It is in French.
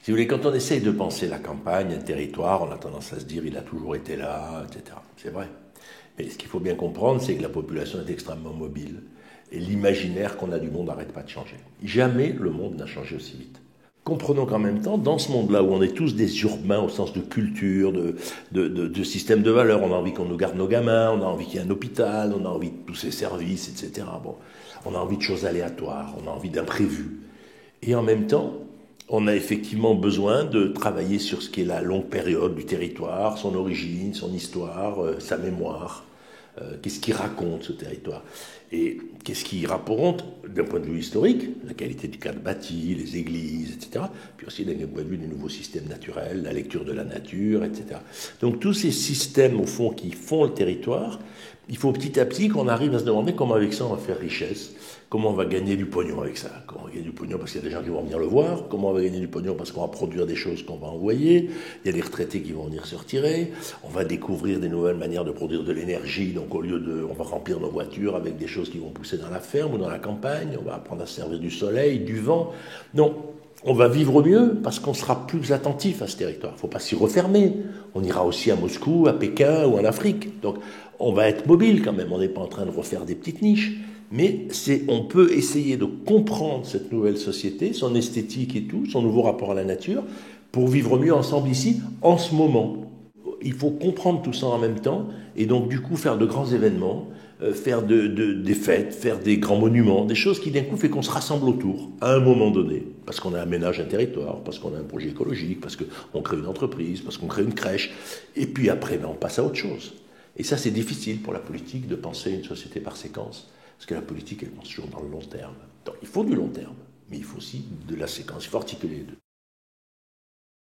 Si vous voulez, quand on essaye de penser la campagne, un territoire, on a tendance à se dire il a toujours été là, etc. C'est vrai. Mais ce qu'il faut bien comprendre, c'est que la population est extrêmement mobile. Et l'imaginaire qu'on a du monde n'arrête pas de changer. Jamais le monde n'a changé aussi vite. Comprenons qu'en même temps, dans ce monde-là où on est tous des urbains au sens de culture, de système de valeurs, on a envie qu'on nous garde nos gamins, on a envie qu'il y ait un hôpital, on a envie de tous ces services, etc. Bon, on a envie de choses aléatoires, on a envie d'imprévus. Et en même temps, on a effectivement besoin de travailler sur ce qui est la longue période du territoire, son origine, son histoire, sa mémoire. Qu'est-ce qu'il raconte ce territoire? Et qu'est-ce qu'il raconte d'un point de vue historique, la qualité du cadre bâti, les églises, etc. Puis aussi d'un point de vue des nouveaux systèmes naturels, la lecture de la nature, etc. Donc tous ces systèmes, au fond, qui font le territoire, il faut petit à petit qu'on arrive à se demander comment avec ça on va faire richesse, comment on va gagner du pognon avec ça, comment on va gagner du pognon parce qu'il y a des gens qui vont venir le voir, comment on va gagner du pognon parce qu'on va produire des choses qu'on va envoyer, il y a des retraités qui vont venir se retirer, on va découvrir des nouvelles manières de produire de l'énergie, donc au lieu de, on va remplir nos voitures avec des choses qui vont pousser dans la ferme ou dans la campagne, on va apprendre à se servir du soleil, du vent, non. On va vivre mieux parce qu'on sera plus attentif à ce territoire. Il ne faut pas s'y refermer. On ira aussi à Moscou, à Pékin ou en Afrique. Donc on va être mobile quand même. On n'est pas en train de refaire des petites niches. Mais on peut essayer de comprendre cette nouvelle société, son esthétique et tout, son nouveau rapport à la nature, pour vivre mieux ensemble ici, en ce moment. Il faut comprendre tout ça en même temps, et donc du coup faire de grands événements, faire des fêtes, faire des grands monuments, des choses qui d'un coup fait qu'on se rassemble autour, à un moment donné, parce qu'on aménage un territoire, parce qu'on a un projet écologique, parce qu'on crée une entreprise, parce qu'on crée une crèche, et puis après on passe à autre chose. Et ça c'est difficile pour la politique de penser une société par séquence, parce que la politique elle pense toujours dans le long terme. Donc il faut du long terme, mais il faut aussi de la séquence, il faut articuler les deux.